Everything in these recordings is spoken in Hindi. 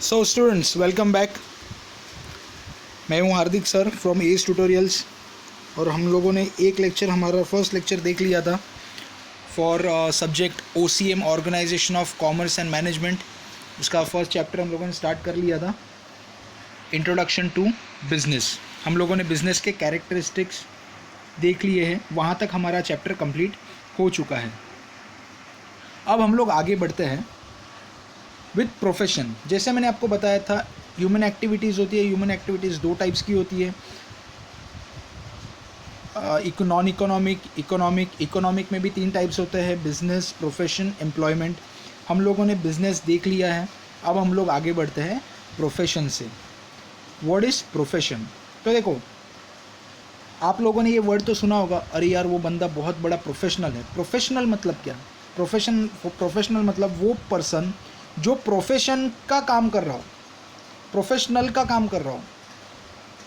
So students, welcome back. मैं हूं हार्दिक सर फ्रॉम एस ट्यूटोरियल्स। और हम लोगों ने एक लेक्चर, हमारा फर्स्ट लेक्चर देख लिया था for subject OCM, organisation of commerce and management. उसका फर्स्ट चैप्टर हम लोगों ने स्टार्ट कर लिया था, इंट्रोडक्शन टू बिजनेस। हम लोगों ने बिजनेस के कैरेक्टरिस्टिक्स देख लिए हैं, वहाँ तक हमारा चैप्टर कंप्लीट हो चुका है। अब हम लोग आगे बढ़ते हैं विथ प्रोफेशन। जैसे मैंने आपको बताया था, ह्यूमन एक्टिविटीज़ होती है। ह्यूमन एक्टिविटीज़ दो टाइप्स की होती है, नॉन इकोनॉमिक, इकोनॉमिक में भी तीन टाइप्स होते हैं, बिजनेस, प्रोफेशन, एम्प्लॉयमेंट। हम लोगों ने बिजनेस देख लिया है, अब हम लोग आगे बढ़ते हैं प्रोफेशन से। What is profession? तो देखो, आप लोगों ने ये वर्ड तो सुना होगा, अरे यार वो बंदा बहुत बड़ा प्रोफेशनल है। प्रोफेशनल मतलब क्या? प्रोफेशनल मतलब वो पर्सन जो प्रोफेशन का काम कर रहा हो, प्रोफेशनल का काम कर रहा हो,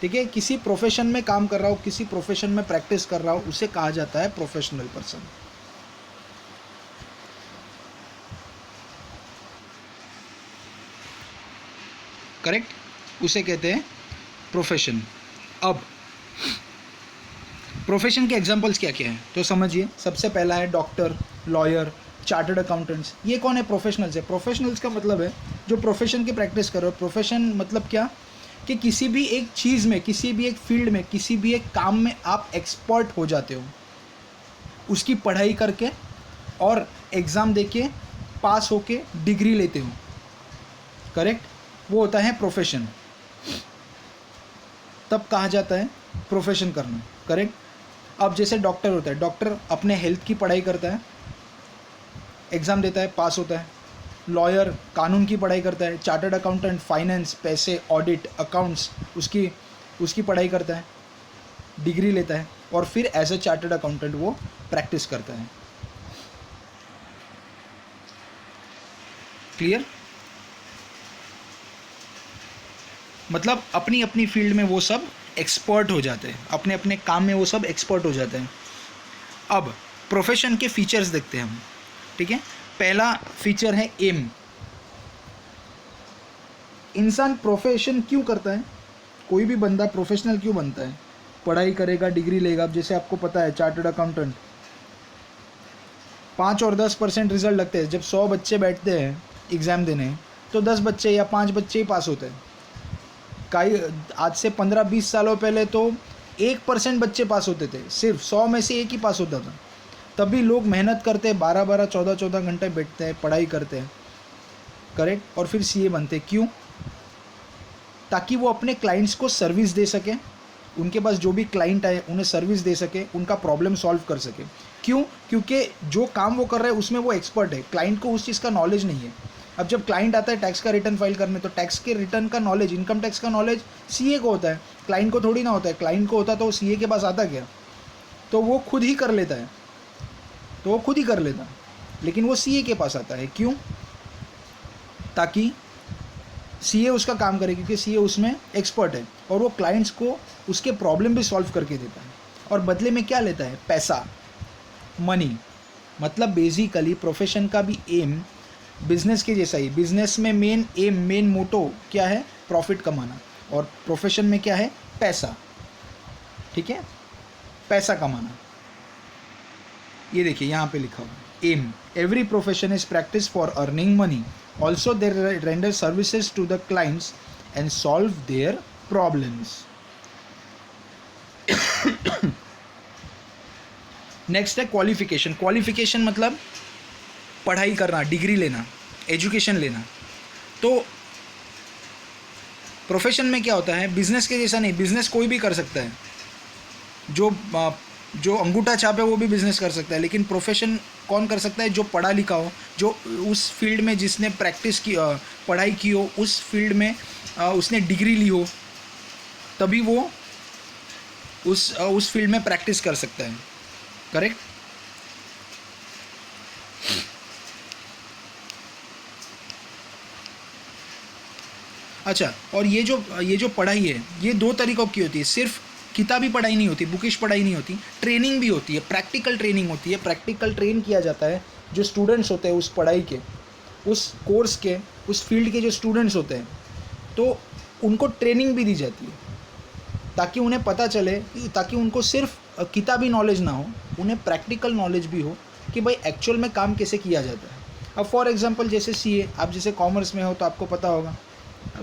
ठीक है, किसी प्रोफेशन में काम कर रहा हो, किसी प्रोफेशन में प्रैक्टिस कर रहा हो, उसे कहा जाता है प्रोफेशनल पर्सन। करेक्ट, उसे कहते हैं प्रोफेशन। अब प्रोफेशन के एग्जांपल्स क्या क्या हैं तो समझिए। सबसे पहला है डॉक्टर, लॉयर, चार्टर्ड अकाउंटेंट्स। ये कौन है? प्रोफेशनल्स है। प्रोफेशनल्स का मतलब है जो प्रोफेशन की प्रैक्टिस कर रहे हो। प्रोफेशन मतलब क्या कि किसी भी एक चीज़ में, किसी भी एक फील्ड में, किसी भी एक काम में आप एक्सपर्ट हो जाते हो, उसकी पढ़ाई करके और एग्ज़ाम देके पास होके डिग्री लेते हो। करेक्ट, वो होता है प्रोफेशन। तब कहा जाता है प्रोफेशन करना। करेक्ट। अब जैसे डॉक्टर होता है, डॉक्टर अपने हेल्थ की पढ़ाई करता है, एग्ज़ाम देता है, पास होता है। लॉयर कानून की पढ़ाई करता है। चार्टर्ड अकाउंटेंट फाइनेंस, पैसे, ऑडिट, अकाउंट्स, उसकी पढ़ाई करता है, डिग्री लेता है, और फिर एज ए चार्टर्ड अकाउंटेंट वो प्रैक्टिस करता है। क्लियर? मतलब अपनी अपनी फील्ड में वो सब एक्सपर्ट हो जाते हैं, अपने अपने काम में वो सब एक्सपर्ट हो जाते हैं। अब प्रोफेशन के फीचर्स देखते हैं हम, ठीक है। पहला फीचर है एम। इंसान प्रोफेशन क्यों करता है? कोई भी बंदा प्रोफेशनल क्यों बनता है? पढ़ाई करेगा, डिग्री लेगा। अब जैसे आपको पता है, चार्टर्ड अकाउंटेंट 5 और 10% रिजल्ट लगते हैं। जब 100 बच्चे बैठते हैं एग्ज़ाम देने, तो 10 बच्चे या 5 बच्चे ही पास होते हैं। आज से 15-20 सालों पहले तो 1% बच्चे पास होते थे, सिर्फ 100 में से एक ही पास होता था। तभी लोग मेहनत करते हैं, 12-12, 14-14 घंटे बैठते हैं, पढ़ाई करते हैं। करेक्ट। और फिर सीए बनते हैं। क्यों? ताकि वो अपने क्लाइंट्स को सर्विस दे सके, उनके पास जो भी क्लाइंट आए उन्हें सर्विस दे सके, उनका प्रॉब्लम सॉल्व कर सके। क्यों? क्योंकि जो काम वो कर रहे हैं उसमें वो एक्सपर्ट है, क्लाइंट को उस चीज़ का नॉलेज नहीं है। अब जब क्लाइंट आता है टैक्स का रिटर्न फाइल करने, तो टैक्स के रिटर्न का नॉलेज, इनकम टैक्स का नॉलेज सीए को होता है, क्लाइंट को थोड़ी ना होता है। क्लाइंट को होता तो वो सीए के पास आता क्या? तो वो खुद ही कर लेता है, लेकिन वो सीए के पास आता है। क्यों? ताकि सीए उसका काम करे, क्योंकि सीए उसमें एक्सपर्ट है और वो क्लाइंट्स को उसके प्रॉब्लम भी सॉल्व करके देता है। और बदले में क्या लेता है? पैसा, मनी। मतलब बेसिकली प्रोफेशन का भी एम बिजनेस के जैसा ही। बिजनेस में मेन एम, मेन मोटो क्या है? प्रॉफिट कमाना। और प्रोफेशन में क्या है? पैसा। ठीक है, पैसा कमाना। ये देखिए यहाँ पे लिखा हुआ aim. Every profession is practice for earning money, also they render services to the clients and solve their problems. Next है क्वालिफिकेशन। क्वालिफिकेशन मतलब पढ़ाई करना, डिग्री लेना, एजुकेशन लेना। तो प्रोफेशन में क्या होता है? बिजनेस के जैसा नहीं, बिजनेस कोई भी कर सकता है, जो अंगूठा छाप है वो भी बिजनेस कर सकता है। लेकिन प्रोफेशन कौन कर सकता है? जो पढ़ा लिखा हो, जो उस फील्ड में जिसने प्रैक्टिस की, पढ़ाई की हो, उस फील्ड में उसने डिग्री ली हो, तभी वो उस फील्ड में प्रैक्टिस कर सकता है। करेक्ट। अच्छा, और ये जो पढ़ाई है, ये दो तरीक़ों की होती है। सिर्फ किताबी पढ़ाई नहीं होती, बुकिश पढ़ाई नहीं होती, ट्रेनिंग भी होती है, प्रैक्टिकल ट्रेनिंग होती है। प्रैक्टिकल ट्रेन किया जाता है जो स्टूडेंट्स होते हैं उस पढ़ाई के, उस कोर्स के, उस फील्ड के जो स्टूडेंट्स होते हैं, तो उनको ट्रेनिंग भी दी जाती है ताकि उन्हें पता चले, ताकि उनको सिर्फ किताबी नॉलेज ना हो, उन्हें प्रैक्टिकल नॉलेज भी हो कि भाई एक्चुअल में काम कैसे किया जाता है। अब फॉर एग्जांपल जैसे सीए, आप जैसे कॉमर्स में हो तो आपको पता होगा,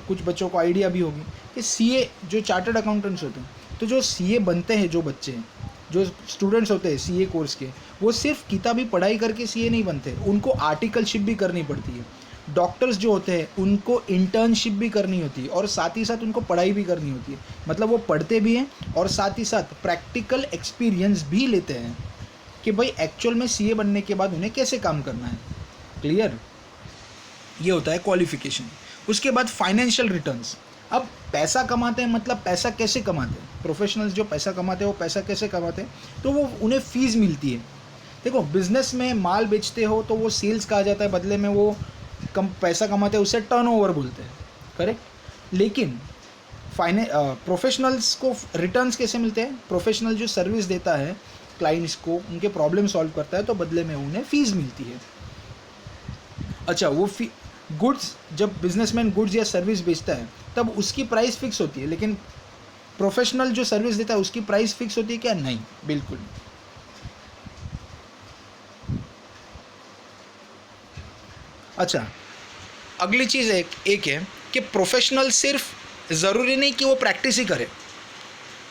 कुछ बच्चों को आइडिया भी होगी कि सीए जो चार्टर्ड अकाउंटेंट्स होते हैं, तो जो सीए बनते हैं, जो बच्चे हैं, जो स्टूडेंट्स होते हैं सीए कोर्स के, वो सिर्फ किताबी पढ़ाई करके सीए नहीं बनते, उनको आर्टिकलशिप भी करनी पड़ती है। डॉक्टर्स जो होते हैं उनको इंटर्नशिप भी करनी होती है और साथ ही साथ उनको पढ़ाई भी करनी होती है। मतलब वो पढ़ते भी हैं और साथ ही साथ प्रैक्टिकल एक्सपीरियंस भी लेते हैं कि भाई एक्चुअल में सीए बनने के बाद उन्हें कैसे काम करना है। क्लियर? ये होता है क्वालिफिकेशन। उसके बाद फाइनेंशियल रिटर्न्स। अब पैसा कमाते हैं, मतलब पैसा कैसे कमाते हैं, प्रोफेशनल्स जो पैसा कमाते हैं वो पैसा कैसे कमाते हैं, तो वो उन्हें फ़ीस मिलती है। देखो, बिजनेस में माल बेचते हो तो वो सेल्स कहा जाता है, बदले में वो कम पैसा कमाते हैं, उसे टर्नओवर बोलते हैं, करेक्ट। लेकिन प्रोफेशनल्स को रिटर्न्स कैसे मिलते हैं? प्रोफेशनल जो सर्विस देता है क्लाइंट्स को, उनके प्रॉब्लम सॉल्व करता है, तो बदले में उन्हें फ़ीस मिलती है। अच्छा, वो गुड्स, जब बिजनेसमैन गुड्स या सर्विस बेचता है तब उसकी प्राइस फिक्स होती है, लेकिन प्रोफेशनल जो सर्विस देता है उसकी प्राइस फिक्स होती है क्या? नहीं, बिल्कुल। अच्छा, अगली चीज़ एक है कि प्रोफेशनल सिर्फ ज़रूरी नहीं कि वो प्रैक्टिस ही करे।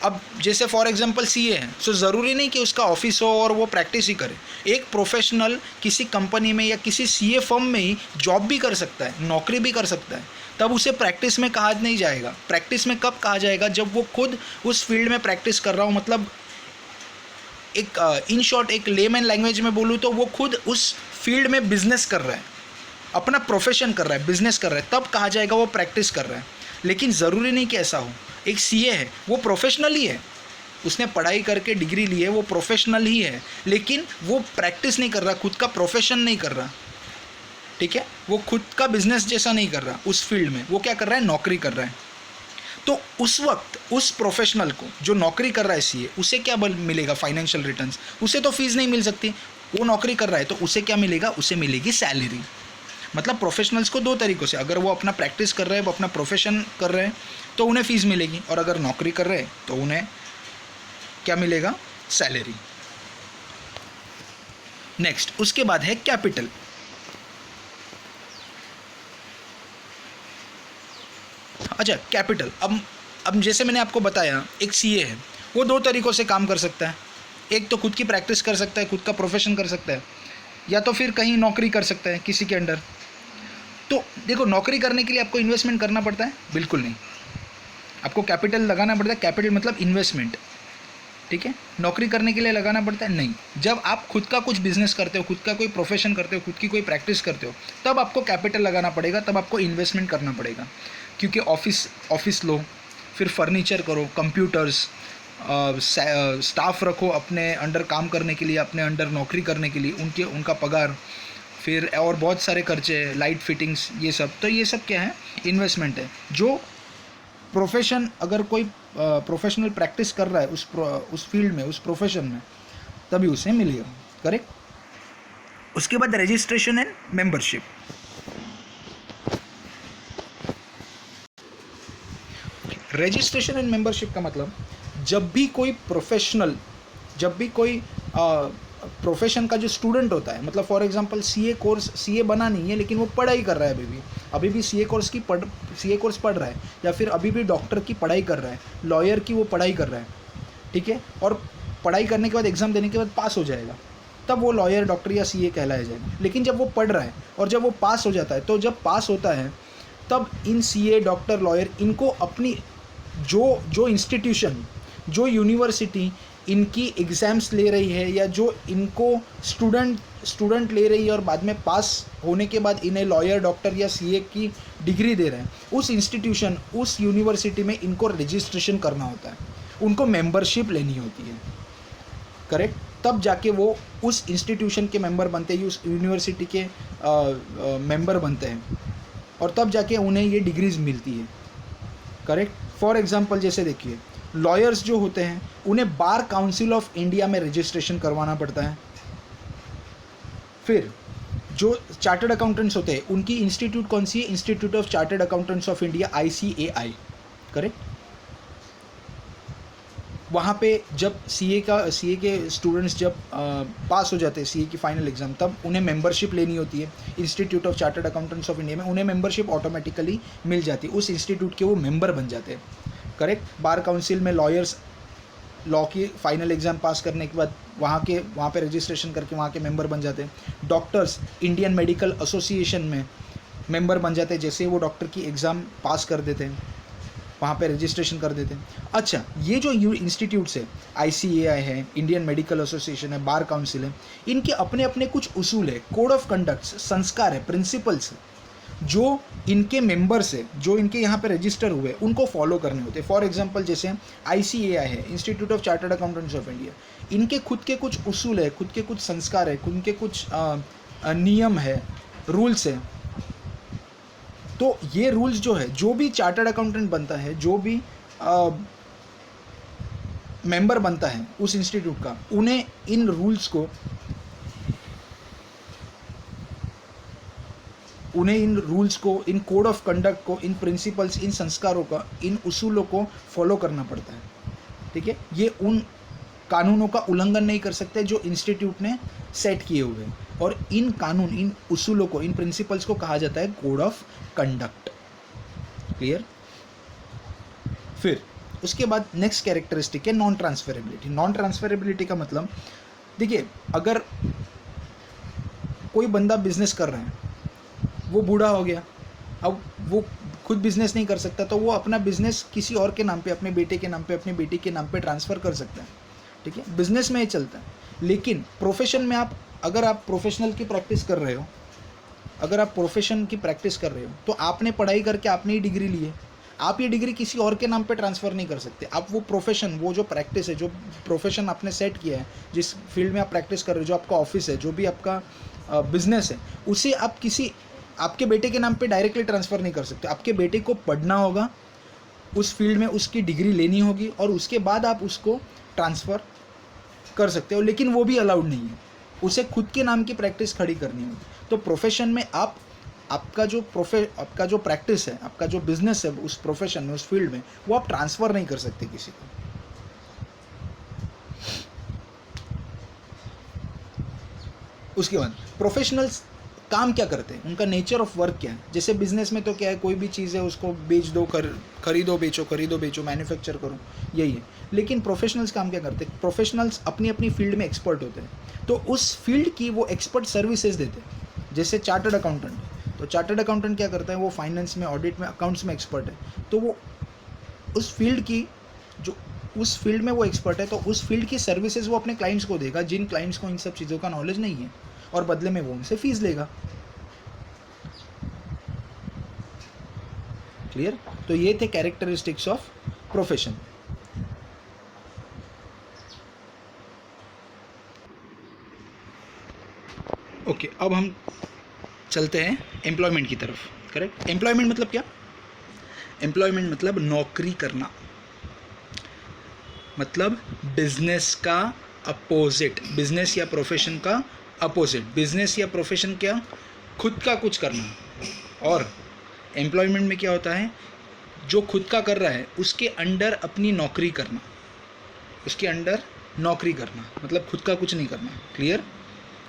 अब जैसे फॉर एग्जांपल सीए है, सो ज़रूरी नहीं कि उसका ऑफिस हो और वो प्रैक्टिस ही करे। एक प्रोफेशनल किसी कंपनी में या किसी सीए फर्म में ही जॉब भी कर सकता है, नौकरी भी कर सकता है, तब उसे प्रैक्टिस में कहा नहीं जाएगा। प्रैक्टिस में कब कहा जाएगा? जब वो खुद उस फील्ड में प्रैक्टिस कर रहा हो। मतलब एक इन शॉर्ट, एक लेमैन लैंग्वेज में बोलूँ तो वो खुद उस फील्ड में बिजनेस कर रहा है, अपना प्रोफेशन कर रहा है, बिजनेस कर रहा है, तब कहा जाएगा वो प्रैक्टिस कर रहा है। लेकिन ज़रूरी नहीं कि ऐसा हो। एक सीए है, वो प्रोफेशनल ही है, उसने पढ़ाई करके डिग्री ली है, वो प्रोफेशनल ही है, लेकिन वो प्रैक्टिस नहीं कर रहा, खुद का प्रोफेशन नहीं कर रहा, ठीक है, वो खुद का बिजनेस जैसा नहीं कर रहा उस फील्ड में, वो क्या कर रहा है? नौकरी कर रहा है। तो उस वक्त उस प्रोफेशनल को जो नौकरी कर रहा है सीए, उसे क्या मिलेगा? Financial returns. उसे तो फीस नहीं मिल सकती, वो नौकरी कर रहा है, तो उसे क्या मिलेगा? उसे मिलेगी सैलरी। मतलब प्रोफेशनल्स को दो तरीक़ों से, अगर वो अपना प्रैक्टिस कर रहे हैं, वो अपना प्रोफेशन कर रहे हैं, तो उन्हें फ़ीस मिलेगी, और अगर नौकरी कर रहे हैं तो उन्हें क्या मिलेगा? सैलरी। नेक्स्ट, उसके बाद है कैपिटल। अच्छा, कैपिटल। अब जैसे मैंने आपको बताया, एक सीए है, वो दो तरीक़ों से काम कर सकता है। एक तो खुद की प्रैक्टिस कर सकता है, खुद का प्रोफेशन कर सकता है, या तो फिर कहीं नौकरी कर सकता है किसी के अंडर। तो देखो, नौकरी करने के लिए आपको इन्वेस्टमेंट करना पड़ता है? बिल्कुल नहीं, आपको कैपिटल लगाना पड़ता है। कैपिटल मतलब इन्वेस्टमेंट, ठीक है। नौकरी करने के लिए लगाना पड़ता है? नहीं। जब आप खुद का कुछ बिजनेस करते हो, खुद का कोई प्रोफेशन करते हो, खुद की कोई प्रैक्टिस करते हो, तब आपको कैपिटल लगाना पड़ेगा, तब आपको इन्वेस्टमेंट करना पड़ेगा। क्योंकि ऑफिस लो, फिर फर्नीचर करो, कंप्यूटर्स, स्टाफ रखो अपने अंडर काम करने के लिए, अपने अंडर नौकरी करने के लिए, उनका पगार, फिर और बहुत सारे खर्चे, लाइट फिटिंग्स, ये सब। तो ये सब क्या है? इन्वेस्टमेंट है। जो प्रोफेशन, अगर कोई प्रोफेशनल प्रैक्टिस कर रहा है उस फील्ड में, उस प्रोफेशन में, तभी उसे मिलेगा, करेक्ट। उसके बाद registration and membership. Registration and membership का मतलब, जब भी कोई प्रोफेशन का जो स्टूडेंट होता है, मतलब फॉर एग्जांपल सीए बना नहीं है लेकिन वो पढ़ाई कर रहा है, अभी भी सीए कोर्स पढ़ रहा है, या फिर अभी भी डॉक्टर की पढ़ाई कर रहा है, लॉयर की वो पढ़ाई कर रहा है, ठीक है, और पढ़ाई करने के बाद एग्ज़ाम देने के बाद पास हो जाएगा, तब वो लॉयर, डॉक्टर या सीए कहलाया जाएगा। लेकिन जब वो पढ़ रहा है और जब वो पास हो जाता है, तो जब पास होता है तब इन सीए, डॉक्टर, लॉयर, इनको अपनी जो इंस्टीट्यूशन, जो यूनिवर्सिटी इनकी एग्ज़ाम्स ले रही है, या जो इनको स्टूडेंट ले रही है और बाद में पास होने के बाद इन्हें लॉयर, डॉक्टर या सीए की डिग्री दे रहे हैं, उस इंस्टीट्यूशन, उस यूनिवर्सिटी में इनको रजिस्ट्रेशन करना होता है, उनको मेंबरशिप लेनी होती है, करेक्ट। तब जाके वो उस इंस्टीट्यूशन के मेंबर बनते हैं, उस यूनिवर्सिटी के मेंबर बनते हैं, और तब जाके उन्हें ये डिग्रीज़ मिलती है, करेक्ट। फॉर एग्जांपल जैसे देखिए, लॉयर्स जो होते हैं उन्हें बार काउंसिल ऑफ इंडिया में रजिस्ट्रेशन करवाना पड़ता है। फिर जो चार्टर्ड अकाउंटेंट्स होते हैं उनकी इंस्टीट्यूट कौन सी है? Institute of chartered accountants of India, ICAI, correct. वहाँ पे जब सीए के स्टूडेंट्स जब पास हो जाते हैं सीए की फाइनल एग्जाम, तब उन्हें मेंबरशिप लेनी होती है institute of chartered accountants of India में। उन्हें मेंबरशिप ऑटोमेटिकली मिल जाती है, उस इंस्टीट्यूट के वो मेंबर बन जाते हैं, करेक्ट। बार काउंसिल में लॉयर्स लॉ की फाइनल एग्जाम पास करने के बाद वहाँ पे रजिस्ट्रेशन करके वहाँ के मेंबर बन जाते हैं। डॉक्टर्स इंडियन मेडिकल एसोसिएशन में मेंबर बन जाते हैं, जैसे वो डॉक्टर की एग्ज़ाम पास कर देते हैं वहाँ पे रजिस्ट्रेशन कर देते हैं। अच्छा, ये जो इंस्टीट्यूट्स है, ICAI है, इंडियन मेडिकल एसोसिएशन है, बार काउंसिल है, इनके अपने अपने कुछ उसूल है, कोड ऑफ कंडक्ट्स, संस्कार है, प्रिंसिपल्स है, जो इनके मेंबर्स है, जो इनके यहाँ पे रजिस्टर हुए उनको फॉलो करने होते हैं। फॉर एग्जांपल जैसे ICAI है, institute of chartered accountants of India, इनके खुद के कुछ उसूल है, खुद के कुछ संस्कार है, खुद के कुछ नियम है, रूल्स है। तो ये रूल्स जो है, जो भी चार्टर्ड अकाउंटेंट बनता है, जो भी मेंबर बनता है उस इंस्टीट्यूट का, उन्हें इन रूल्स को, इन कोड ऑफ कंडक्ट को, इन प्रिंसिपल्स, इन संस्कारों का, इन उसूलों को फॉलो करना पड़ता है, ठीक है। ये उन कानूनों का उल्लंघन नहीं कर सकते जो इंस्टीट्यूट ने सेट किए हुए हैं, और इन कानून, इन उसूलों को, इन प्रिंसिपल्स को कहा जाता है कोड ऑफ कंडक्ट। क्लियर। फिर उसके बाद नेक्स्ट कैरेक्टरिस्टिक है नॉन ट्रांसफरेबिलिटी। नॉन ट्रांसफरेबिलिटी का मतलब, देखिए, अगर कोई बंदा बिजनेस कर रहा है, वो बूढ़ा हो गया, अब वो खुद बिजनेस नहीं कर सकता, तो वो अपना बिजनेस किसी और के नाम पे, अपने बेटे के नाम पे, अपनी बेटी के नाम पे ट्रांसफ़र कर सकता है, ठीक है। बिजनेस में ही चलता है। लेकिन प्रोफेशन में अगर आप प्रोफेशनल की प्रैक्टिस कर रहे हो, तो आपने पढ़ाई करके आपने ही डिग्री ली है, आप ये डिग्री किसी और के नाम पे ट्रांसफ़र नहीं कर सकते। आप वो प्रोफेशन, वो जो प्रैक्टिस है, जो प्रोफेशन आपने सेट किया है, जिस फील्ड में आप प्रैक्टिस कर रहे हो, जो आपका ऑफिस है, जो भी आपका बिजनेस है, उसे आप आपके बेटे के नाम पे डायरेक्टली ट्रांसफ़र नहीं कर सकते। आपके बेटे को पढ़ना होगा, उस फील्ड में उसकी डिग्री लेनी होगी, और उसके बाद आप उसको ट्रांसफ़र कर सकते हो, लेकिन वो भी अलाउड नहीं है। उसे खुद के नाम की प्रैक्टिस खड़ी करनी होगी। तो प्रोफेशन में आपका जो प्रैक्टिस है, आपका जो बिजनेस है, उस प्रोफेशन में, उस फील्ड में, वो आप ट्रांसफ़र नहीं कर सकते किसी को। उसके बाद प्रोफेशनल्स काम क्या करते हैं, उनका नेचर ऑफ वर्क क्या है। जैसे बिजनेस में तो क्या है, कोई भी चीज़ है उसको बेच दो, खरीदो बेचो, मैन्युफैक्चर करो, यही है। लेकिन प्रोफेशनल्स काम क्या करते हैं? प्रोफेशनल्स अपनी अपनी फील्ड में एक्सपर्ट होते हैं, तो उस फील्ड की वो एक्सपर्ट सर्विसेज देते हैं। जैसे चार्टर्ड अकाउंटेंट, तो चार्टर्ड अकाउंटेंट क्या करता है, वो फाइनेंस में, ऑडिट में, अकाउंट्स में एक्सपर्ट है, तो वो उस फील्ड में वो एक्सपर्ट है, तो उस फील्ड की सर्विसेज वो अपने क्लाइंट्स को देगा, जिन क्लाइंट्स को इन सब चीज़ों का नॉलेज नहीं है, और बदले में वो उनसे फीस लेगा। क्लियर। तो ये थे कैरेक्टरिस्टिक्स ऑफ प्रोफेशन। ओके, अब हम चलते हैं एम्प्लॉयमेंट की तरफ। करेक्ट। एम्प्लॉयमेंट मतलब क्या? एम्प्लॉयमेंट मतलब नौकरी करना, मतलब बिजनेस का अपोजिट, बिजनेस या प्रोफेशन का अपोजिट। बिजनेस या प्रोफेशन क्या? खुद का कुछ करना। और एम्प्लॉयमेंट में क्या होता है, जो खुद का कर रहा है उसके अंडर अपनी नौकरी करना, उसके अंडर नौकरी करना, मतलब खुद का कुछ नहीं करना। क्लियर।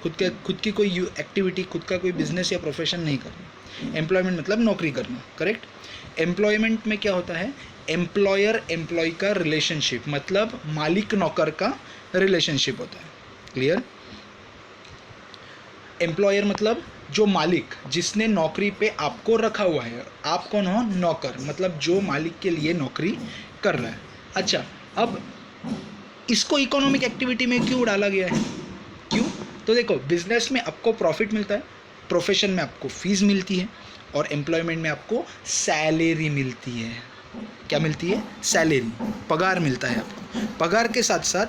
खुद की कोई एक्टिविटी, खुद का कोई बिजनेस या प्रोफेशन नहीं करना। एम्प्लॉयमेंट मतलब नौकरी करना। करेक्ट। एम्प्लॉयमेंट में क्या होता है, एम्प्लॉयर एम्प्लॉय का रिलेशनशिप, मतलब मालिक नौकर का रिलेशनशिप होता है। क्लियर। एम्प्लॉयर मतलब जो मालिक, जिसने नौकरी पे आपको रखा हुआ है। आप कौन हो? नौकर, मतलब जो मालिक के लिए नौकरी कर रहा है। अच्छा, अब इसको इकोनॉमिक एक्टिविटी में क्यों डाला गया है? क्यों? तो देखो, बिजनेस में आपको प्रॉफिट मिलता है, प्रोफेशन में आपको फीस मिलती है, और एम्प्लॉयमेंट में आपको सैलरी मिलती है। क्या मिलती है? सैलरी, पगार मिलता है आपको। पगार के साथ साथ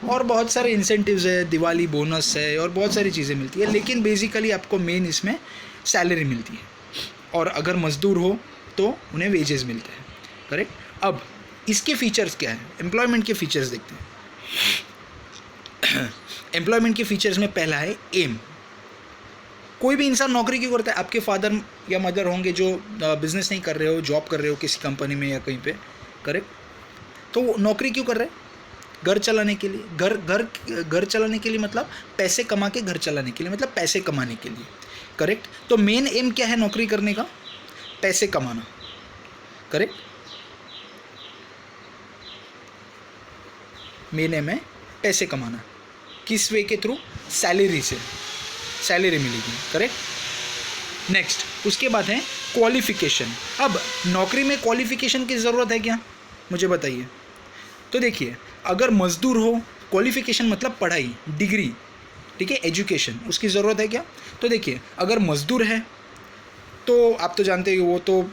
और बहुत सारे इंसेंटिव्स है, दिवाली बोनस है, और बहुत सारी चीज़ें मिलती है, लेकिन बेसिकली आपको मेन इसमें सैलरी मिलती है। और अगर मजदूर हो तो उन्हें वेजेस मिलते हैं। करेक्ट। अब इसके फीचर्स क्या है? एम्प्लॉयमेंट के फीचर्स देखते हैं। एम्प्लॉयमेंट के फीचर्स में पहला है एम। कोई भी इंसान नौकरी क्यों करता है? आपके फादर या मदर होंगे जो बिजनेस नहीं कर रहे हो, जॉब कर रहे हो किसी कंपनी में या कहीं पे, करेक्ट? तो वो नौकरी क्यों कर रहे हैं? घर चलाने के लिए। घर चलाने के लिए मतलब पैसे कमा के घर चलाने के लिए, मतलब पैसे कमाने के लिए, करेक्ट? तो मेन एम क्या है नौकरी करने का? पैसे कमाना, करेक्ट? मेन एम है पैसे कमाना। किस वे के थ्रू? सैलरी से, सैलरी मिलेगी, करेक्ट? नेक्स्ट उसके बाद है क्वालिफिकेशन। अब नौकरी में क्वालिफिकेशन की ज़रूरत है क्या, मुझे बताइए। तो देखिए, अगर मजदूर हो, क्वालिफिकेशन मतलब पढ़ाई, डिग्री, ठीक है, एजुकेशन, उसकी ज़रूरत है क्या? तो देखिए, अगर मजदूर है तो आप तो जानते हो वो तो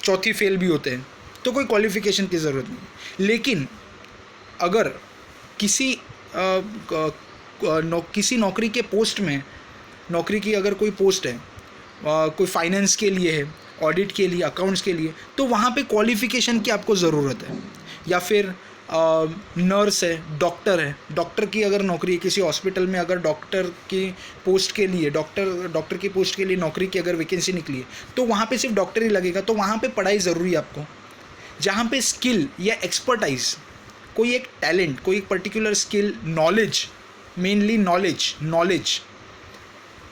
चौथी फेल भी होते हैं, तो कोई क्वालिफिकेशन की ज़रूरत नहीं। लेकिन अगर किसी किसी नौकरी के पोस्ट में, नौकरी की अगर कोई पोस्ट है, कोई फाइनेंस के लिए है, ऑडिट के लिए, अकाउंट्स के लिए, तो वहाँ पे क्वालिफिकेशन की आपको ज़रूरत है। या फिर नर्स है, डॉक्टर है, डॉक्टर की अगर नौकरी है किसी हॉस्पिटल में, अगर डॉक्टर की पोस्ट के लिए, डॉक्टर की पोस्ट के लिए नौकरी की अगर वैकेंसी निकली है, तो वहाँ पे सिर्फ डॉक्टर ही लगेगा, तो वहाँ पे पढ़ाई ज़रूरी है आपको। जहाँ पे स्किल या एक्सपर्टाइज, कोई एक टैलेंट, कोई एक particular skill, knowledge, mainly knowledge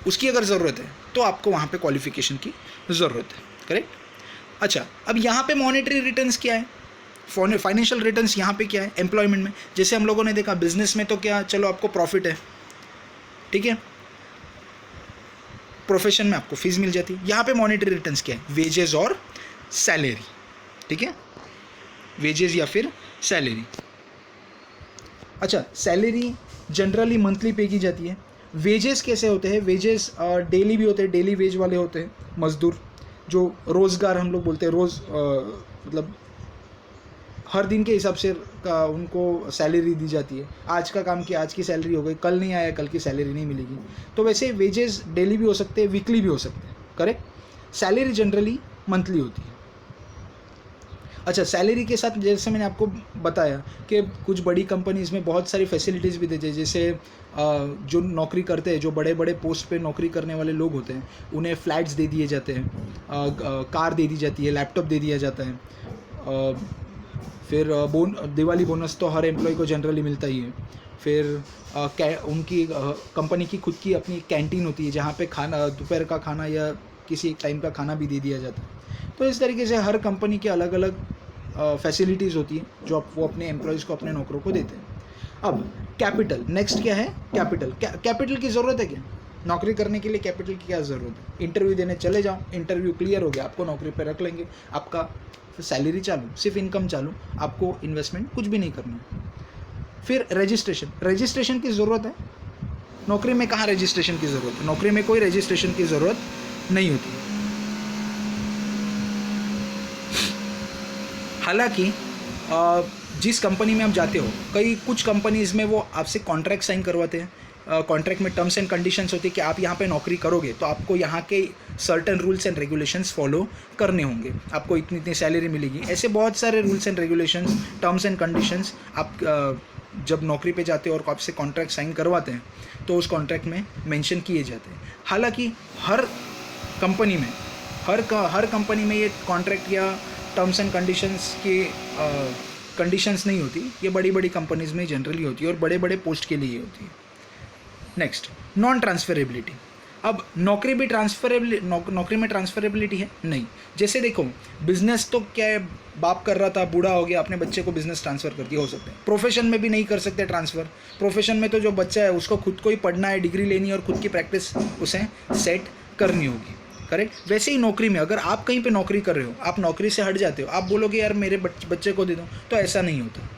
उसकी अगर ज़रूरत है तो आपको वहाँ पे क्वालिफिकेशन की ज़रूरत है, करेक्ट? अच्छा, अब यहाँ पे मॉनेटरी रिटर्न्स क्या है, फाइनेंशियल रिटर्न्स यहाँ पे क्या है एम्प्लॉयमेंट में? जैसे हम लोगों ने देखा बिजनेस में तो क्या, चलो आपको प्रॉफिट है, ठीक है, प्रोफेशन में आपको फीस मिल जाती है। यहाँ पे मॉनेटरी रिटर्न्स क्या है? वेजेस और सैलरी, ठीक है, वेजेस या फिर सैलरी। अच्छा, सैलरी जनरली मंथली पे की जाती है। वेजेस कैसे होते हैं? वेजेस डेली भी होते हैं, डेली वेज वाले होते हैं, मजदूर जो रोज़गार हम लोग बोलते हैं, रोज़ मतलब हर दिन के हिसाब से उनको सैलरी दी जाती है। आज का काम किया, आज की सैलरी हो गई, कल नहीं आया, कल की सैलरी नहीं मिलेगी। तो वैसे वेजेस डेली भी हो सकते हैं, वीकली भी हो सकते हैं, करेक्ट? सैलरी जनरली मंथली होती है। अच्छा, सैलरी के साथ जैसे मैंने आपको बताया कि कुछ बड़ी कंपनीज़ में बहुत सारी फैसिलिटीज़ भी देते हैं। जैसे जो नौकरी करते हैं, जो बड़े बड़े पोस्ट पे नौकरी करने वाले लोग होते हैं, उन्हें फ्लैट्स दे दिए जाते हैं, कार दे दी जाती है, लैपटॉप दे दिया जाता है। फिर दिवाली बोनस तो हर एम्प्लॉय को जनरली मिलता ही है। फिर उनकी कंपनी की खुद की अपनी कैंटीन होती है, जहाँ पे खाना, दोपहर का खाना या किसी एक टाइम का खाना भी दे दिया जाता है। तो इस तरीके से हर कंपनी की अलग अलग फैसिलिटीज़ होती हैं जो वो अपने एम्प्लॉयज़ को, अपने नौकरों को देते हैं। अब कैपिटल, नेक्स्ट क्या है? कैपिटल। कैपिटल की ज़रूरत है क्या नौकरी करने के लिए? कैपिटल की क्या ज़रूरत है? इंटरव्यू देने चले जाओ, इंटरव्यू क्लियर हो गया, आपको नौकरी पर रख लेंगे, आपका सैलरी चालू, सिर्फ इनकम चालू, आपको इन्वेस्टमेंट कुछ भी नहीं करना है। फिर रजिस्ट्रेशन की ज़रूरत है? नौकरी में कहाँ रजिस्ट्रेशन की ज़रूरत है? नौकरी में कोई रजिस्ट्रेशन की ज़रूरत नहीं होती। हालांकि जिस कंपनी में आप जाते हो, कुछ कंपनीज़ में वो आपसे कॉन्ट्रैक्ट साइन करवाते हैं। कॉन्ट्रैक्ट में टर्म्स एंड कंडीशंस होती है कि आप यहाँ पे नौकरी करोगे तो आपको यहाँ के certain rules and regulations follow करने होंगे, आपको इतनी इतनी सैलरी मिलेगी। ऐसे बहुत सारे rules and regulations, terms and conditions आप जब नौकरी पे जाते हो और आपसे कॉन्ट्रैक्ट साइन करवाते हैं तो उस कॉन्ट्रैक्ट में मेंशन किए जाते हैं। हालांकि हर कंपनी में ये कॉन्ट्रैक्ट या टर्म्स एंड कंडीशंस की कंडीशंस नहीं होती, ये बड़ी बड़ी कंपनीज़ में जनरली होती है और बड़े बड़े पोस्ट के लिए होती है। Next, non transferability. अब नौकरी में ट्रांसफरेबिलिटी है? नहीं। जैसे देखो, बिजनेस तो क्या है, बाप कर रहा था, बूढ़ा हो गया, अपने बच्चे को बिजनेस ट्रांसफ़र कर दिया, हो सकता है। प्रोफेशन में भी नहीं कर सकते ट्रांसफ़र। प्रोफेशन में तो जो बच्चा है उसको खुद को ही पढ़ना है, डिग्री लेनी है और खुद की प्रैक्टिस उसे सेट करनी होगी, करेक्ट? वैसे ही नौकरी में अगर आप कहीं पे नौकरी कर रहे हो, आप नौकरी से हट जाते हो, आप बोलोगे यार मेरे बच्चे को दे दो, तो ऐसा नहीं होता।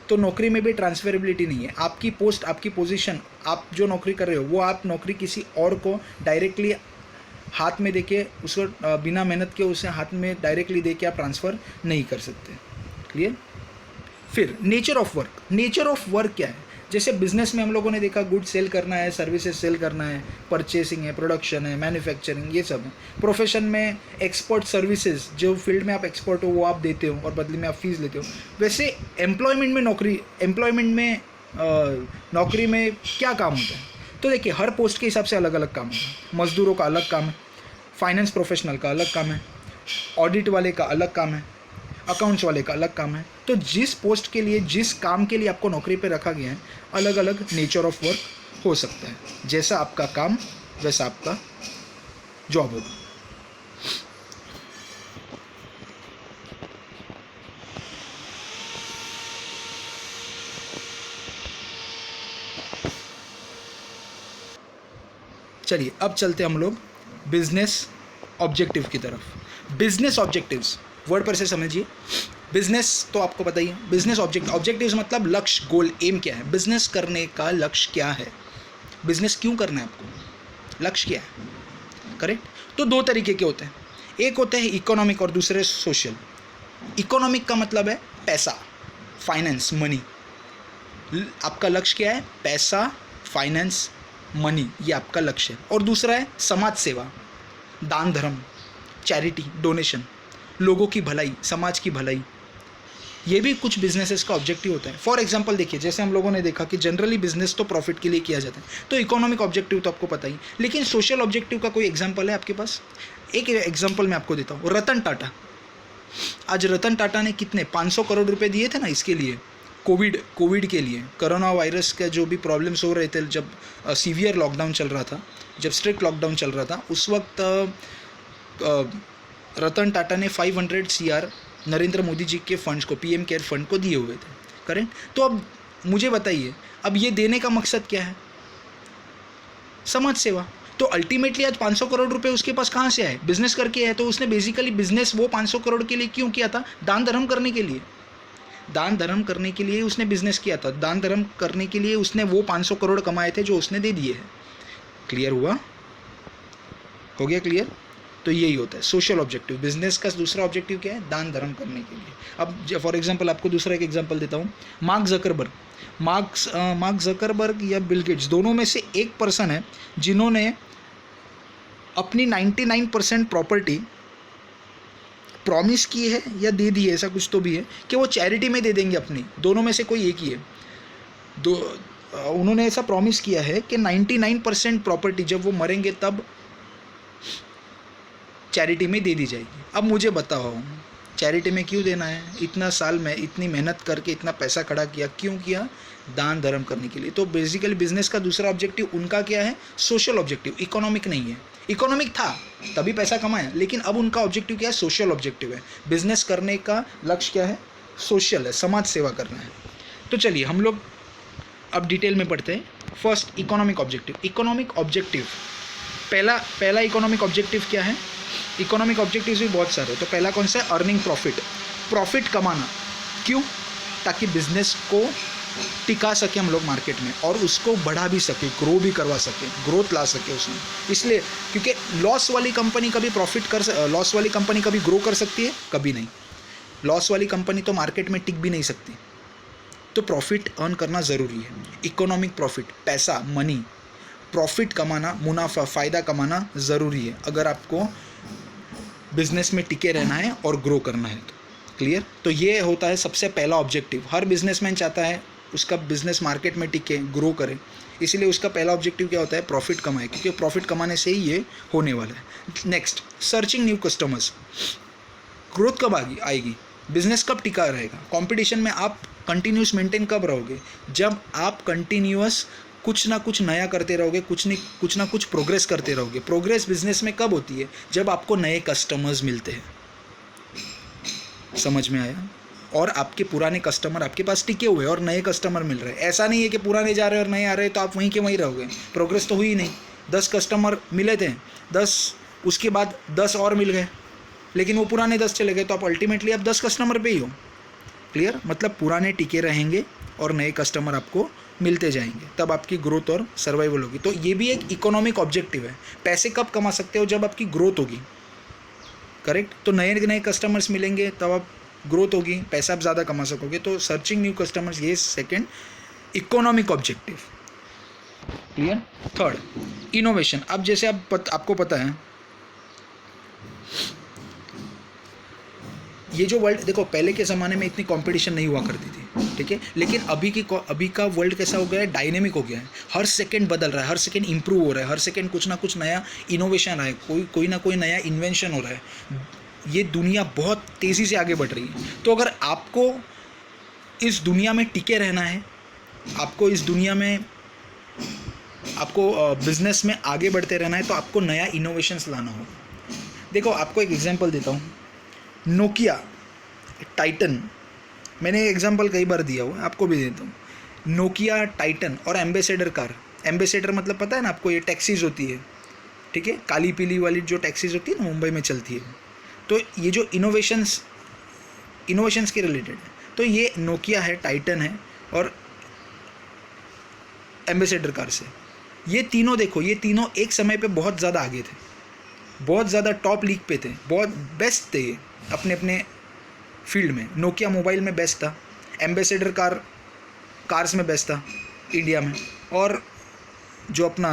तो नौकरी में भी ट्रांसफरेबिलिटी नहीं है। आपकी पोस्ट, आपकी पोजीशन, आप जो नौकरी कर रहे हो वो आप नौकरी किसी और को डायरेक्टली हाथ में देके, उसको बिना मेहनत के उसे हाथ में डायरेक्टली देके आप ट्रांसफ़र नहीं कर सकते। क्लियर? फिर नेचर ऑफ वर्क क्या है? जैसे बिजनेस में हम लोगों ने देखा, गुड सेल करना है, सर्विसेज सेल करना है, परचेसिंग है, प्रोडक्शन है, मैन्युफैक्चरिंग, ये सब है। प्रोफेशन में एक्सपर्ट सर्विसेज, जो फील्ड में आप एक्सपर्ट हो वो आप देते हो और बदले में आप फीस लेते हो। वैसे एम्प्लॉयमेंट में नौकरी में क्या काम होता है? तो देखिए हर पोस्ट के हिसाब से अलग अलग काम है। मजदूरों का अलग काम है, फाइनेंस प्रोफेशनल का अलग काम है, ऑडिट वाले का अलग काम है, अकाउंट्स वाले का अलग काम है। तो जिस पोस्ट के लिए, जिस काम के लिए आपको नौकरी पे रखा गया है, अलग अलग नेचर ऑफ वर्क हो सकता है। जैसा आपका काम वैसा आपका जॉब होगा। चलिए अब चलते हम लोग बिजनेस ऑब्जेक्टिव की तरफ। बिजनेस ऑब्जेक्टिव्स वर्ड पर से समझिए। बिजनेस तो आपको पता ही है। बिजनेस ऑब्जेक्टिव्स मतलब लक्ष्य, गोल, एम क्या है, बिजनेस करने का लक्ष्य क्या है, बिजनेस क्यों करना है आपको, लक्ष्य क्या है, करेक्ट। तो दो तरीके के होते हैं, एक होते हैं इकोनॉमिक और दूसरे सोशल। इकोनॉमिक का मतलब है पैसा, फाइनेंस, मनी। आपका लक्ष्य क्या है, पैसा, फाइनेंस, मनी, ये आपका लक्ष्य है। और दूसरा है समाज सेवा, दान धर्म, चैरिटी, डोनेशन, लोगों की भलाई, समाज की भलाई। ये भी कुछ बिजनेसेस का ऑब्जेक्टिव होता है। फॉर एग्जांपल देखिए, जैसे हम लोगों ने देखा कि जनरली बिजनेस तो प्रॉफिट के लिए किया जाता है, तो इकोनॉमिक ऑब्जेक्टिव तो आपको पता ही, लेकिन सोशल ऑब्जेक्टिव का कोई एग्जांपल है आपके पास? एक एग्जांपल मैं आपको देता हूँ, रतन टाटा। आज रतन टाटा ने कितने 500 करोड़ रुपए दिए थे ना इसके लिए, कोविड के लिए, कोरोना वायरस के जो भी प्रॉब्लम्स हो रहे थे, जब सीवियर लॉकडाउन चल रहा था, जब स्ट्रिक्ट लॉकडाउन चल रहा था, उस वक्त रतन टाटा ने 500 CR नरेंद्र मोदी जी के फंड्स को, PM केयर फंड को दिए हुए थे, करेक्ट। तो अब मुझे बताइए, अब ये देने का मकसद क्या है, समाज सेवा। तो अल्टीमेटली आज 500 करोड़ रुपए उसके पास कहाँ से आए, बिजनेस करके है। तो उसने बेसिकली बिजनेस वो 500 करोड़ के लिए क्यों किया था, दान धर्म करने के लिए। दान धर्म करने के लिए उसने बिजनेस किया था, दान धर्म करने के लिए उसने वो 500 करोड़ कमाए थे जो उसने दे दिए हैं। क्लियर हुआ, हो गया क्लियर। तो यही होता है सोशल ऑब्जेक्टिव। बिजनेस का दूसरा ऑब्जेक्टिव क्या है, दान धर्म करने के लिए। अब फॉर एग्जांपल आपको दूसरा एक एग्जांपल देता हूँ, मार्क जकरबर्ग या बिल गेट्स, दोनों में से एक पर्सन है जिन्होंने अपनी 99% प्रॉपर्टी प्रॉमिस की है या दे दी है, ऐसा कुछ तो भी है, कि वो चैरिटी में दे देंगे अपनी। दोनों में से कोई एक ही है। उन्होंने ऐसा प्रॉमिस किया है कि 99% प्रॉपर्टी जब वो मरेंगे तब चैरिटी में दे दी जाएगी। अब मुझे बताओ, चैरिटी में क्यों देना है? इतना साल में इतनी मेहनत करके इतना पैसा खड़ा किया, क्यों किया? दान धर्म करने के लिए। तो बेसिकली बिजनेस का दूसरा ऑब्जेक्टिव उनका क्या है, सोशल ऑब्जेक्टिव, इकोनॉमिक नहीं है। इकोनॉमिक था तभी पैसा कमाया, लेकिन अब उनका ऑब्जेक्टिव क्या है, सोशल ऑब्जेक्टिव है। बिजनेस करने का लक्ष्य क्या है, सोशल है, समाज सेवा करना है। तो चलिए हम लोग अब डिटेल में पढ़ते हैं। First, economic objective. Economic objective, पहला इकोनॉमिक ऑब्जेक्टिव क्या है? इकोनॉमिक ऑब्जेक्टिव्स भी बहुत सारे, तो पहला कौन सा है, अर्निंग प्रॉफिट कमाना। क्यों? ताकि बिजनेस को टिका सके हम लोग मार्केट में, और उसको बढ़ा भी सके, ग्रो भी करवा सके, ग्रोथ ला सके उसमें। इसलिए क्योंकि लॉस वाली कंपनी कभी ग्रो कर सकती है, कभी नहीं। लॉस वाली कंपनी तो मार्केट में टिक भी नहीं सकती। तो प्रॉफिट अर्न करना ज़रूरी है। इकोनॉमिक प्रॉफिट, पैसा, मनी, प्रॉफिट कमाना, मुनाफा, फ़ायदा कमाना ज़रूरी है अगर आपको बिजनेस में टिके रहना है और ग्रो करना है। तो क्लियर। तो ये होता है सबसे पहला ऑब्जेक्टिव। हर बिजनेसमैन चाहता है उसका बिजनेस मार्केट में टिके, ग्रो करे, इसलिए उसका पहला ऑब्जेक्टिव क्या होता है, प्रॉफिट कमाए, क्योंकि प्रॉफिट कमाने से ही ये होने वाला है। Next, searching new customers. Growth कब आएगी, बिजनेस कब टिका रहेगा? कंपटीशन में आप कंटिन्यूस मेंटेन कब रहोगे? जब आप कंटिन्यूस कुछ ना कुछ नया करते रहोगे, कुछ ना कुछ प्रोग्रेस करते रहोगे। प्रोग्रेस बिजनेस में कब होती है? जब आपको नए कस्टमर्स मिलते हैं। समझ में आया? और आपके पुराने कस्टमर आपके पास टिके हुए और नए कस्टमर मिल रहे हैं। ऐसा नहीं है कि पुराने जा रहे हैं और नए आ रहे हैं तो आप वहीं के वहीं रहोगे। प्रोग्रेस तो हुई नहीं। 10 कस्टमर मिले थे, 10 उसके बाद 10 और मिल गए, लेकिन वो पुराने 10 चले गए, तो आप अल्टीमेटली आप 10 कस्टमर पे ही हो। क्लियर? मतलब पुराने टिके रहेंगे और नए कस्टमर आपको मिलते जाएंगे, तब आपकी ग्रोथ और सर्वाइवल होगी। तो ये भी एक इकोनॉमिक ऑब्जेक्टिव है। पैसे कब कमा सकते हो? जब आपकी ग्रोथ होगी। करेक्ट? तो नए कस्टमर्स मिलेंगे तब आप ग्रोथ होगी, पैसा आप ज़्यादा कमा सकोगे। तो सर्चिंग न्यू कस्टमर्स, ये second economic objective. Clear? Third, innovation. अब जैसे आपको पता है ये जो वर्ल्ड देखो, पहले के ज़माने में इतनी कंपटीशन नहीं हुआ करती थी, ठीक है, लेकिन अभी का वर्ल्ड कैसा हो गया है, डायनेमिक हो गया है, हर सेकंड बदल रहा है, हर सेकंड इंप्रूव हो रहा है, हर सेकंड कुछ ना कुछ नया इनोवेशन आ रहा है, कोई ना कोई नया इन्वेंशन हो रहा है। ये दुनिया बहुत तेज़ी से आगे बढ़ रही है। तो अगर आपको इस दुनिया में टिके रहना है, आपको इस दुनिया में आपको बिजनेस में आगे बढ़ते रहना है, तो आपको नया इनोवेशंस लाना होगा। देखो आपको एक एग्जांपल देता हूँ, नोकिया, टाइटन, मैंने एग्जांपल कई बार दिया हुआ है, आपको भी देता हूँ। नोकिया, टाइटन और एम्बेसडर कार। एम्बेसडर मतलब पता है ना आपको, ये टैक्सीज होती है, ठीक है, काली पीली वाली जो टैक्सीज होती है ना, मुंबई में चलती है। तो ये जो इनोवेशंस के रिलेटेड है, तो ये नोकिया है, टाइटन है और एम्बेसडर कार से। ये तीनों देखो, ये तीनों एक समय पे बहुत ज़्यादा आगे थे, बहुत ज़्यादा टॉप लीग पे थे, बहुत बेस्ट थे ये अपने अपने फील्ड में। नोकिया मोबाइल में बेस्ट था, एम्बेसडर कार्स में बेस्ट था इंडिया में, और जो अपना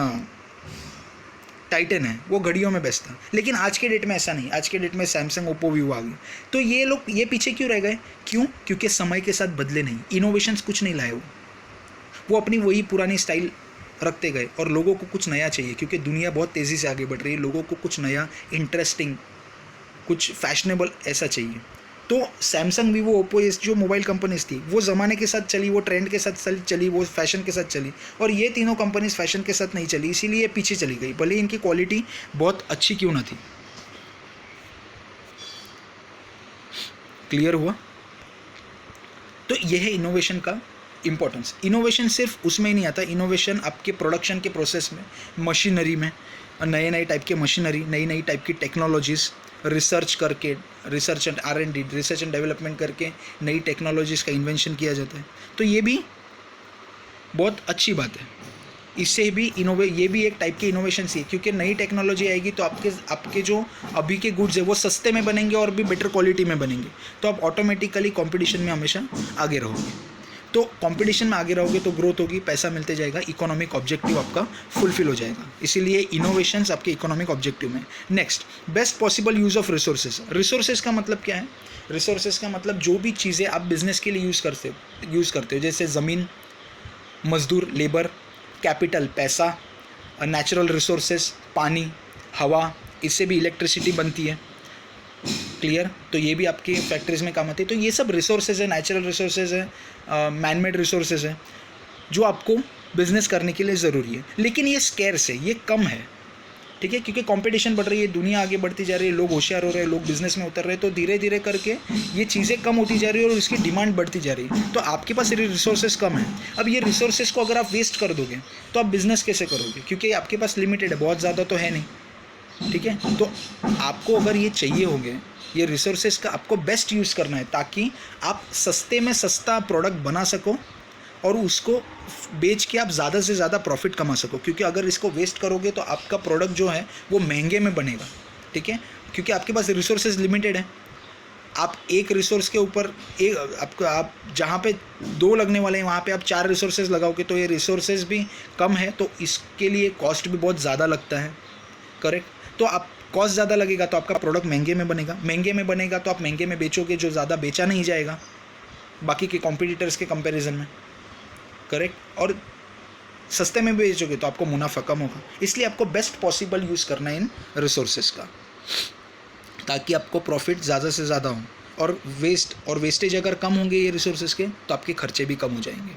टाइटन है वो घड़ियों में बेस्ट था। लेकिन आज के डेट में ऐसा नहीं, आज के डेट में सैमसंग, ओप्पो, वीवो आ गई। तो ये लोग ये पीछे क्यों रह गए? क्यों? क्योंकि समय के साथ बदले नहीं, इनोवेशंस कुछ नहीं लाए वो अपनी वही पुरानी स्टाइल रखते गए। और लोगों को कुछ नया चाहिए, क्योंकि दुनिया बहुत तेज़ी से आगे बढ़ रही है, लोगों को कुछ नया, इंटरेस्टिंग, कुछ फैशनेबल ऐसा चाहिए। तो सैमसंग, वीवो, ओप्पो, ये जो मोबाइल कंपनीज थी वो ज़माने के साथ चली, वो ट्रेंड के साथ चली, वो फैशन के साथ चली, और ये तीनों कंपनीज फैशन के साथ नहीं चली, इसीलिए पीछे चली गई, भले इनकी क्वालिटी बहुत अच्छी क्यों ना थी। क्लियर हुआ? तो यह है इनोवेशन का इम्पोर्टेंस। इनोवेशन सिर्फ उसमें ही नहीं आता, इनोवेशन आपके प्रोडक्शन के प्रोसेस में, मशीनरी में, नए नए टाइप के मशीनरी, नई नई टाइप की टेक्नोलॉजीज़ रिसर्च करके, research and R&D, research and development करके नई टेक्नोलॉजीज़ का इन्वेंशन किया जाता है। तो ये भी बहुत अच्छी बात है, इससे भी ये भी एक टाइप की इनोवेशन ही है, क्योंकि नई टेक्नोलॉजी आएगी तो आपके जो अभी के गुड्स है वो सस्ते में बनेंगे और भी बेटर क्वालिटी में बनेंगे, तो आप ऑटोमेटिकली कंपटीशन में हमेशा आगे रहोगे। तो कंपटीशन में आगे रहोगे तो ग्रोथ होगी, पैसा मिलते जाएगा, इकोनॉमिक ऑब्जेक्टिव आपका फुलफिल हो जाएगा, इसीलिए इनोवेशंस आपके इकोनॉमिक ऑब्जेक्टिव में। Next, best possible use of resources. Resources का मतलब क्या है? रिसोर्सेज का मतलब जो भी चीज़ें आप बिजनेस के लिए यूज़ करते हो, जैसे ज़मीन, मजदूर, लेबर, कैपिटल, पैसा, नेचुरल रिसोर्सेज, पानी, हवा, इससे भी इलेक्ट्रिसिटी बनती है। क्लियर? तो ये भी आपकी फैक्ट्रीज में काम आती है। तो ये सब रिसोर्सेज है, नेचुरल रिसोर्सेज है, मैन मेड रिसोर्सेज है, जो आपको बिजनेस करने के लिए ज़रूरी है। लेकिन ये स्केर्स है, ये कम है, ठीक है, क्योंकि कंपटीशन बढ़ रही है, दुनिया आगे बढ़ती जा रही है, लोग होशियार हो रहे हैं, लोग बिजनेस में उतर रहे हैं, तो धीरे धीरे करके ये चीज़ें कम होती जा रही है और इसकी डिमांड बढ़ती जा रही है। तो आपके पास रिसोर्सेज कम है। अब ये रिसोर्सेज को अगर आप वेस्ट कर दोगे तो आप बिज़नेस कैसे करोगे? क्योंकि आपके पास लिमिटेड है, बहुत ज़्यादा तो है नहीं, ठीक है। तो आपको अगर ये चाहिए होंगे, ये रिसोर्सेज का आपको बेस्ट यूज़ करना है, ताकि आप सस्ते में सस्ता प्रोडक्ट बना सको और उसको बेच के आप ज़्यादा से ज़्यादा प्रॉफिट कमा सको। क्योंकि अगर इसको वेस्ट करोगे तो आपका प्रोडक्ट जो है वो महंगे में बनेगा, ठीक है, क्योंकि आपके पास रिसोर्सेज लिमिटेड है। आप एक रिसोर्स के ऊपर आप जहाँ पे 2 लगने वाले हैं वहाँ पे आप 4 रिसोर्सेज लगाओगे, तो ये रिसोर्सेज भी कम है, तो इसके लिए कॉस्ट भी बहुत ज़्यादा लगता है, करेक्ट। तो आप कॉस्ट ज़्यादा लगेगा तो आपका प्रोडक्ट महंगे में बनेगा, महंगे में बनेगा तो आप महंगे में बेचोगे, जो ज़्यादा बेचा नहीं जाएगा बाकी के कॉम्पिटिटर्स के कंपैरिजन में, करेक्ट। और सस्ते में बेचोगे तो आपको मुनाफा कम होगा। इसलिए आपको बेस्ट पॉसिबल यूज़ करना है इन रिसोर्सेज का, ताकि आपको प्रॉफिट ज़्यादा से ज़्यादा हो, और वेस्टेज अगर कम होंगे ये रिसोर्सेज के तो आपके खर्चे भी कम हो जाएंगे।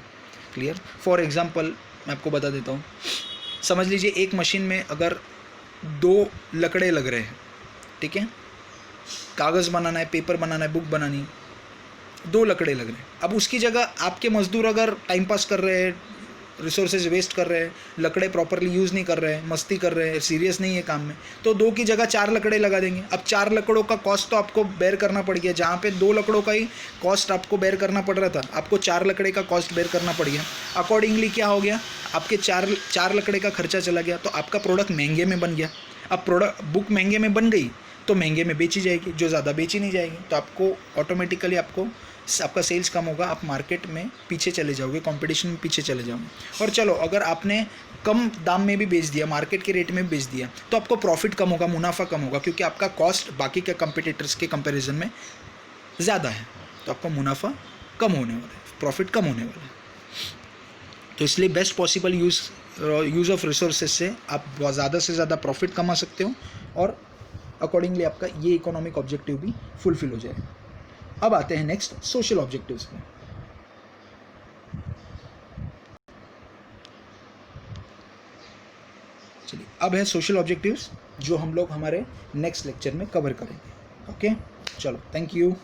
क्लियर? फॉर एग्जांपल मैं आपको बता देता हूँ, समझ लीजिए एक मशीन में अगर 2 लकड़े लग रहे हैं, ठीक है, कागज़ बनाना है, पेपर बनाना है, बुक बनानी, 2 लकड़े लग रहे हैं। अब उसकी जगह आपके मजदूर अगर टाइम पास कर रहे हैं, रिसोर्सेज वेस्ट कर रहे हैं, लकड़े प्रॉपरली यूज़ नहीं कर रहे हैं, मस्ती कर रहे हैं, सीरियस नहीं है काम में, तो 2 की जगह 4 लकड़े लगा देंगे। अब 4 लकड़ों का कॉस्ट तो आपको बेयर करना पड़ गया, जहाँ पे 2 लकड़ों का ही कॉस्ट आपको बेयर करना पड़ रहा था, आपको 4 लकड़े का कॉस्ट बेयर करना पड़ गया। अकॉर्डिंगली क्या हो गया, आपके 4 लकड़े का खर्चा चला गया, तो आपका प्रोडक्ट महंगे में बन गया। अब बुक महंगे में बन गई तो महंगे में बेची जाएगी, जो ज़्यादा बेची नहीं जाएगी, तो आपको ऑटोमेटिकली आपका सेल्स कम होगा, आप मार्केट में पीछे चले जाओगे, कंपटीशन में पीछे चले जाओगे। और चलो अगर आपने कम दाम में भी बेच दिया, मार्केट के रेट में भी बेच दिया, तो आपको प्रॉफिट कम होगा, मुनाफा कम होगा, क्योंकि आपका कॉस्ट बाकी के कंपटीटर्स के कंपैरिजन में ज़्यादा है तो आपका मुनाफा कम होने वाला है, प्रॉफिट कम होने वाला है। तो इसलिए best possible use of resources से आप ज़्यादा से ज़्यादा प्रॉफिट कमा सकते हो और अकॉर्डिंगली आपका ये इकोनॉमिक ऑब्जेक्टिव भी फुलफिल हो जाए। अब आते हैं नेक्स्ट सोशल ऑब्जेक्टिव्स में। चलिए अब है सोशल ऑब्जेक्टिव्स जो हम लोग हमारे नेक्स्ट लेक्चर में कवर करेंगे। ओके, चलो, थैंक यू।